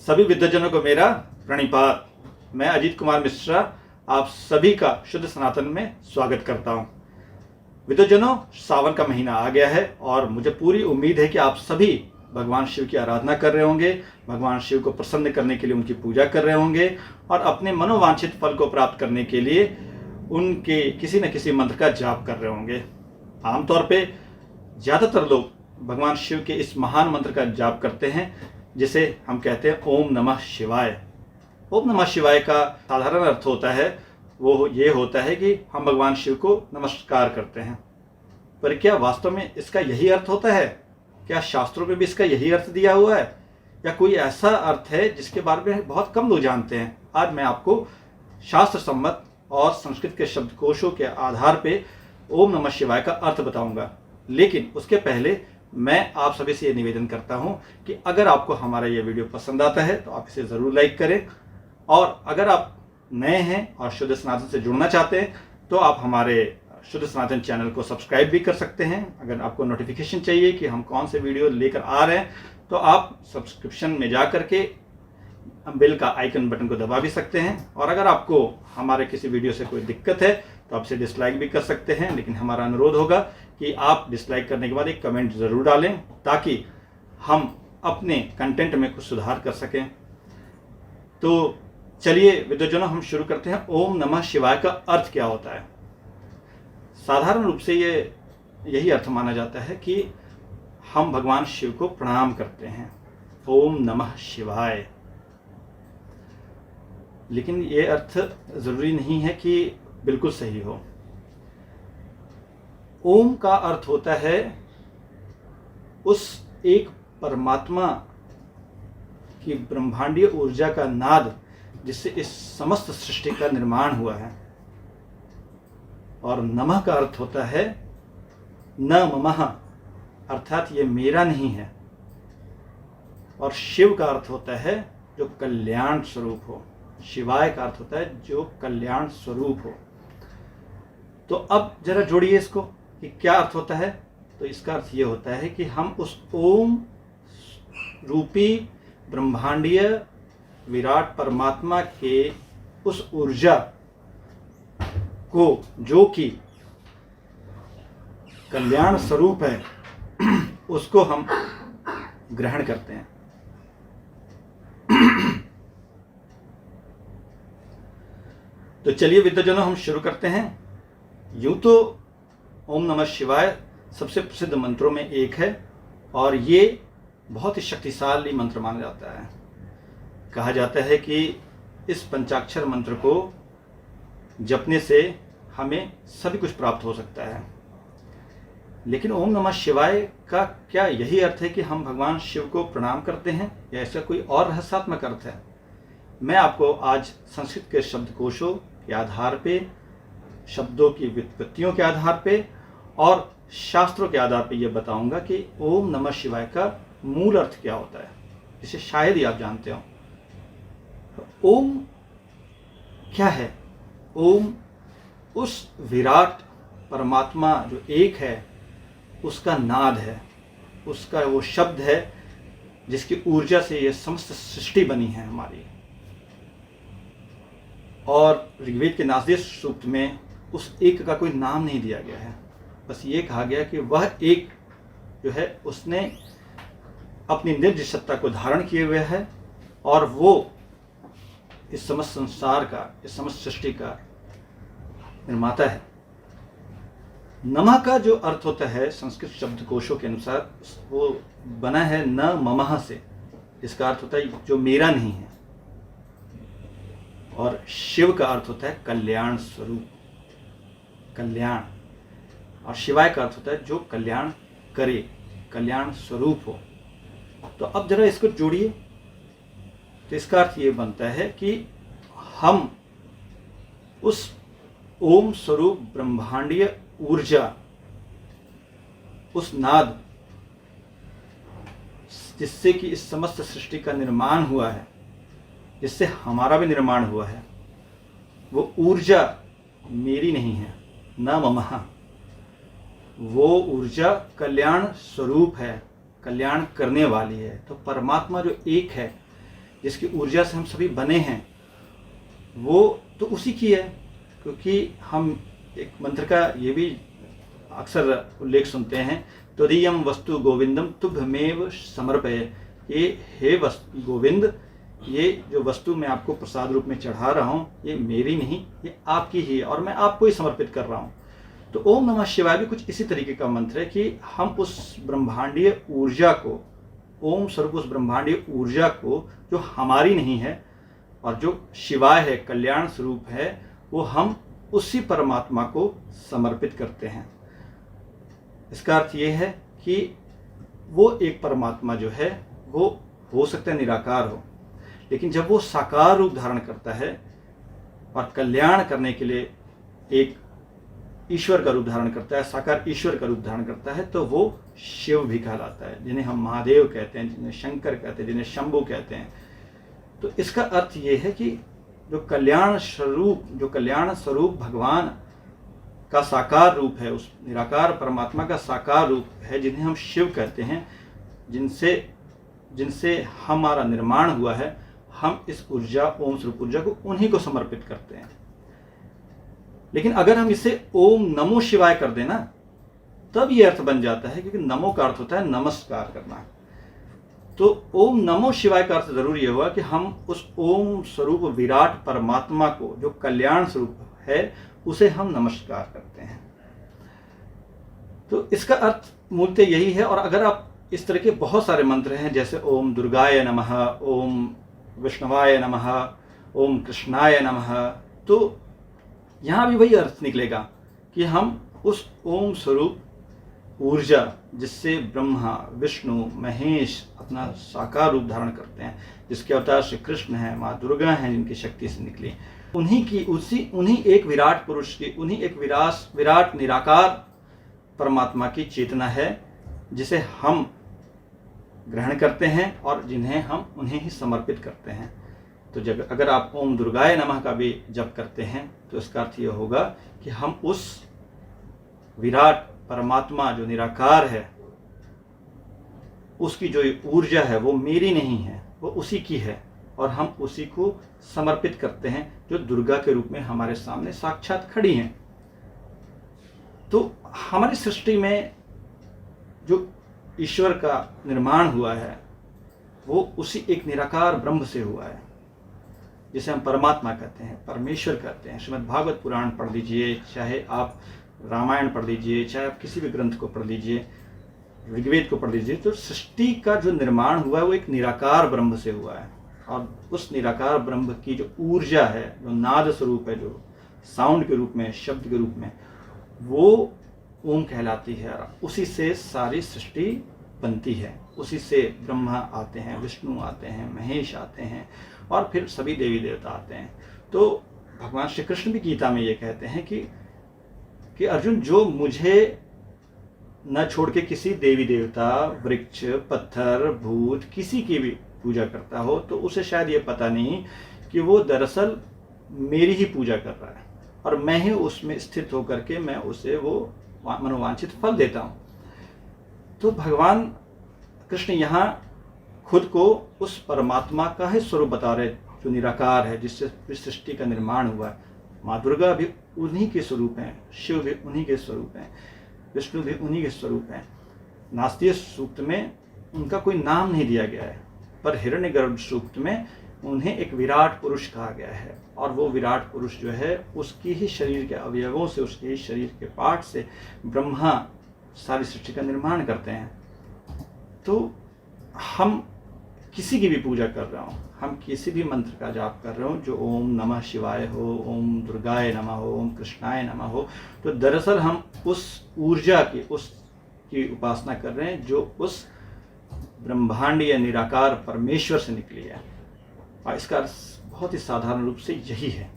सभी विद्वजनों को मेरा प्रणिपात। मैं अजीत कुमार मिश्रा आप सभी का शुद्ध सनातन में स्वागत करता हूं। विद्वजनों, सावन का महीना आ गया है और मुझे पूरी उम्मीद है कि आप सभी भगवान शिव की आराधना कर रहे होंगे, भगवान शिव को प्रसन्न करने के लिए उनकी पूजा कर रहे होंगे और अपने मनोवांछित फल को प्राप्त करने के लिए उनके किसी न किसी मंत्र का जाप कर रहे होंगे। आमतौर पे ज़्यादातर लोग भगवान शिव के इस महान मंत्र का जाप करते हैं जिसे हम कहते हैं ओम नमः शिवाय। ओम नमः शिवाय का साधारण अर्थ होता है वो ये होता है कि हम भगवान शिव को नमस्कार करते हैं। पर क्या वास्तव में इसका यही अर्थ होता है? क्या शास्त्रों में भी इसका यही अर्थ दिया हुआ है या कोई ऐसा अर्थ है जिसके बारे में बहुत कम लोग जानते हैं? आज मैं आपको शास्त्र सम्मत और संस्कृत के शब्दकोशों के आधार पे ओम नमः शिवाय का अर्थ बताऊंगा। लेकिन उसके पहले मैं आप सभी से ये निवेदन करता हूं कि अगर आपको हमारा ये वीडियो पसंद आता है तो आप इसे ज़रूर लाइक करें, और अगर आप नए हैं और शुद्ध सनातन से जुड़ना चाहते हैं तो आप हमारे शुद्ध सनातन चैनल को सब्सक्राइब भी कर सकते हैं। अगर आपको नोटिफिकेशन चाहिए कि हम कौन से वीडियो लेकर आ रहे हैं तो आप सब्सक्रिप्शन में जा करके बेल का आइकन बटन को दबा भी सकते हैं। और अगर आपको हमारे किसी वीडियो से कोई दिक्कत है तो आप इसे डिसलाइक भी कर सकते हैं, लेकिन हमारा अनुरोध होगा कि आप डिसलाइक करने के बाद एक कमेंट ज़रूर डालें ताकि हम अपने कंटेंट में कुछ सुधार कर सकें। तो चलिए विद्वजनों, हम शुरू करते हैं। ओम नमः शिवाय का अर्थ क्या होता है? साधारण रूप से यही अर्थ माना जाता है कि हम भगवान शिव को प्रणाम करते हैं। ओम नमः शिवाय। लेकिन ये अर्थ ज़रूरी नहीं है कि बिल्कुल सही हो। ओम का अर्थ होता है उस एक परमात्मा की ब्रह्मांडीय ऊर्जा का नाद जिससे इस समस्त सृष्टि का निर्माण हुआ है। और नमः का अर्थ होता है न ममः, अर्थात ये मेरा नहीं है। और शिव का अर्थ होता है जो कल्याण स्वरूप हो। शिवाय का अर्थ होता है जो कल्याण स्वरूप हो। तो अब जरा जोड़िए इसको कि क्या अर्थ होता है। तो इसका अर्थ ये होता है कि हम उस ओम रूपी ब्रह्मांडीय विराट परमात्मा के उस ऊर्जा को जो कि कल्याण स्वरूप है उसको हम ग्रहण करते हैं। तो चलिए विद्वजनों, हम शुरू करते हैं। यूं तो ओम नमः शिवाय सबसे प्रसिद्ध मंत्रों में एक है और ये बहुत ही शक्तिशाली मंत्र माना जाता है। कहा जाता है कि इस पंचाक्षर मंत्र को जपने से हमें सभी कुछ प्राप्त हो सकता है। लेकिन ओम नमः शिवाय का क्या यही अर्थ है कि हम भगवान शिव को प्रणाम करते हैं या ऐसा कोई और रहस्यात्मक अर्थ है? मैं आपको आज संस्कृत के शब्दकोशों के आधार पे, शब्दों की व्युत्पत्तियों के आधार पे और शास्त्रों के आधार पे ये बताऊंगा कि ओम नमः शिवाय का मूल अर्थ क्या होता है, जिसे शायद ही आप जानते हो। ओम क्या है? ओम उस विराट परमात्मा जो एक है उसका नाद है, उसका वो शब्द है जिसकी ऊर्जा से ये समस्त सृष्टि बनी है हमारी। और ऋग्वेद के नासदीय सूक्त में उस एक का कोई नाम नहीं दिया गया है, बस ये कहा गया कि वह एक जो है उसने अपनी निर्ज सत्ता को धारण किए हुए है और वो इस समस्त संसार का, इस समस्त सृष्टि का निर्माता है। नमः का जो अर्थ होता है संस्कृत शब्दकोशों के अनुसार वो बना है न ममः से, जिसका अर्थ होता है जो मेरा नहीं है। और शिव का अर्थ होता है कल्याण स्वरूप, कल्याण। और शिवाय का अर्थ होता है जो कल्याण करे, कल्याण स्वरूप हो। तो अब जरा इसको जोड़िए। तो इसका अर्थ ये बनता है कि हम उस ओम स्वरूप ब्रह्मांडीय ऊर्जा, उस नाद जिससे कि इस समस्त सृष्टि का निर्माण हुआ है, जिससे हमारा भी निर्माण हुआ है, वो ऊर्जा मेरी नहीं है, न ममः। वो ऊर्जा कल्याण स्वरूप है, कल्याण करने वाली है। तो परमात्मा जो एक है जिसकी ऊर्जा से हम सभी बने हैं, वो तो उसी की है। क्योंकि हम एक मंत्र का ये भी अक्सर उल्लेख सुनते हैं, त्वदीयम वस्तु गोविंदम तुभ्यमेव समर्पय। ये हे वस्तु गोविंद, ये जो वस्तु मैं आपको प्रसाद रूप में चढ़ा रहा हूँ, ये मेरी नहीं, ये आपकी ही है और मैं आपको ही समर्पित कर रहा हूँ। तो ओम नमः शिवाय भी कुछ इसी तरीके का मंत्र है कि हम उस ब्रह्मांडीय ऊर्जा को, ओम स्वरूप उस ब्रह्मांडीय ऊर्जा को जो हमारी नहीं है और जो शिवाय है, कल्याण स्वरूप है, वो हम उसी परमात्मा को समर्पित करते हैं। इसका अर्थ ये है कि वो एक परमात्मा जो है वो हो सकता है निराकार हो, लेकिन जब वो साकार रूप धारण करता है और कल्याण करने के लिए एक ईश्वर का रूप धारण करता है, साकार ईश्वर का रूप धारण करता है, तो वो शिव भी कहलाता है, जिन्हें हम महादेव कहते हैं, जिन्हें शंकर कहते हैं, जिन्हें शंभु कहते हैं। तो इसका अर्थ ये है कि जो कल्याण स्वरूप भगवान का साकार रूप है, उस निराकार परमात्मा का साकार रूप है, जिन्हें हम शिव कहते हैं, जिनसे हमारा निर्माण हुआ है, हम इस ऊर्जा, ओम स्वरूप ऊर्जा को उन्हीं को समर्पित करते हैं। लेकिन अगर हम इसे ओम नमो शिवाय कर देना, तब ये अर्थ बन जाता है, क्योंकि नमो का अर्थ होता है नमस्कार करना। तो ओम नमो शिवाय का अर्थ जरूर ये हुआ कि हम उस ओम स्वरूप विराट परमात्मा को, जो कल्याण स्वरूप है, उसे हम नमस्कार करते हैं। तो इसका अर्थ मूलतः यही है। और अगर आप इस तरह के बहुत सारे मंत्र हैं, जैसे ओम दुर्गाय नमः, ओम विष्णुवाय नमः, ओम कृष्णाय नमः, तो यहाँ भी वही अर्थ निकलेगा कि हम उस ओम स्वरूप ऊर्जा, जिससे ब्रह्मा विष्णु महेश अपना साकार रूप धारण करते हैं, जिसके अवतार श्री कृष्ण हैं, माँ दुर्गा हैं, जिनकी शक्ति से निकली, उन्हीं एक विराट पुरुष की, उन्हीं एक विराट निराकार परमात्मा की चेतना है, जिसे हम ग्रहण करते हैं और जिन्हें हम उन्हें ही समर्पित करते हैं। तो जब अगर आप ओम दुर्गाय नमः का भी जप करते हैं, तो इसका अर्थ यह होगा कि हम उस विराट परमात्मा जो निराकार है, उसकी जो ऊर्जा है वो मेरी नहीं है, वो उसी की है, और हम उसी को समर्पित करते हैं, जो दुर्गा के रूप में हमारे सामने साक्षात खड़ी हैं। तो हमारी सृष्टि में जो ईश्वर का निर्माण हुआ है, वो उसी एक निराकार ब्रह्म से हुआ है, जिसे हम परमात्मा कहते हैं, परमेश्वर कहते हैं। श्रीमद् भागवत पुराण पढ़ लीजिए, चाहे आप रामायण पढ़ लीजिए, चाहे आप किसी भी ग्रंथ को पढ़ लीजिए, ऋग्वेद को पढ़ लीजिए, तो सृष्टि का जो निर्माण हुआ है वो एक निराकार ब्रह्म से हुआ है। और उस निराकार ब्रह्म की जो ऊर्जा है, जो नाद स्वरूप है, जो साउंड के रूप में, शब्द के रूप में, वो ओम कहलाती है। उसी से सारी सृष्टि बनती है, उसी से ब्रह्मा आते हैं, विष्णु आते हैं, महेश आते हैं, और फिर सभी देवी देवता आते हैं। तो भगवान श्री कृष्ण भी गीता में ये कहते हैं कि अर्जुन, जो मुझे न छोड़ के किसी देवी देवता, वृक्ष, पत्थर, भूत, किसी की भी पूजा करता हो, तो उसे शायद ये पता नहीं कि वो दरअसल मेरी ही पूजा कर रहा है, और मैं ही उसमें स्थित होकर के मैं उसे वो मनोवांछित फल देता हूँ। तो भगवान कृष्ण यहाँ खुद को उस परमात्मा का ही स्वरूप बता रहे, जो निराकार है, जिससे सृष्टि का निर्माण हुआ है। माँ दुर्गा भी उन्हीं के स्वरूप हैं, शिव भी उन्हीं के स्वरूप हैं, विष्णु भी उन्हीं के स्वरूप हैं। नास्तीय सूक्त में उनका कोई नाम नहीं दिया गया है, पर हिरण्यगर्भ सूक्त में उन्हें एक विराट पुरुष कहा गया है, और वो विराट पुरुष जो है, उसकी ही शरीर के अवयवों से, उसके ही शरीर के पार्ट से ब्रह्मा सारी सृष्टि का निर्माण करते हैं। तो हम किसी की भी पूजा कर रहा हूँ, हम किसी भी मंत्र का जाप कर रहे हो, जो ओम नमः शिवाय हो, ओम दुर्गाय नमः हो, ओम कृष्णाय नमः हो, तो दरअसल हम उस ऊर्जा की, उसकी उपासना कर रहे हैं, जो उस ब्रह्मांडीय निराकार परमेश्वर से निकली है। और इसका अर्थ बहुत ही साधारण रूप से यही है।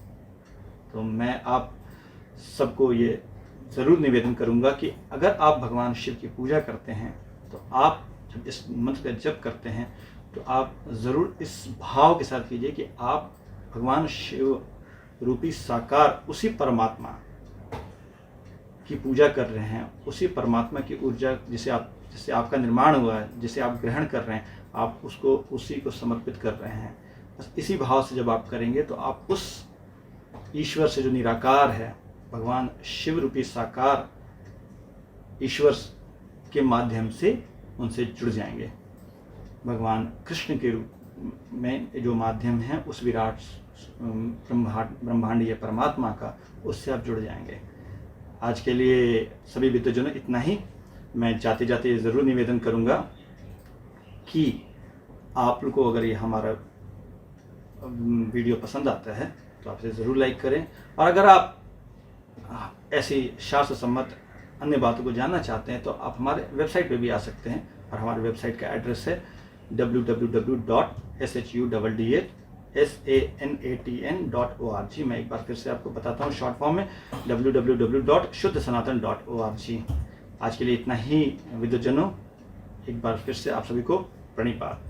तो मैं आप सबको ये ज़रूर निवेदन करूँगा कि अगर आप भगवान शिव की पूजा करते हैं, तो आप जब इस मंत्र का जप करते हैं, तो आप ज़रूर इस भाव के साथ कीजिए कि आप भगवान शिव रूपी साकार उसी परमात्मा की पूजा कर रहे हैं, उसी परमात्मा की ऊर्जा जिससे आपका निर्माण हुआ है, जिसे आप ग्रहण कर रहे हैं, आप उसको उसी को समर्पित कर रहे हैं। बस इसी भाव से जब आप करेंगे तो आप उस ईश्वर से जो निराकार है, भगवान शिव रूपी साकार ईश्वर के माध्यम से उनसे जुड़ जाएंगे। भगवान कृष्ण के रूप में जो माध्यम है उस विराट ब्रह्मांडीय परमात्मा का, उससे आप जुड़ जाएंगे। आज के लिए सभी विद्वजनों इतना ही। मैं जाते जाते ज़रूर निवेदन करूंगा कि आप लोग को अगर ये हमारा वीडियो पसंद आता है तो आप इसे ज़रूर लाइक करें, और अगर आप ऐसी शास्त्र सम्मत अन्य बातों को जानना चाहते हैं तो आप हमारे वेबसाइट पे भी आ सकते हैं। और हमारे वेबसाइट का एड्रेस है www.shuddatn.org। मैं एक बार फिर से आपको बताता हूँ शॉर्ट फॉर्म में, www.shuddhasanatan.org। आज के लिए इतना ही विद्वजनों, एक बार फिर से आप सभी को प्रणिपात।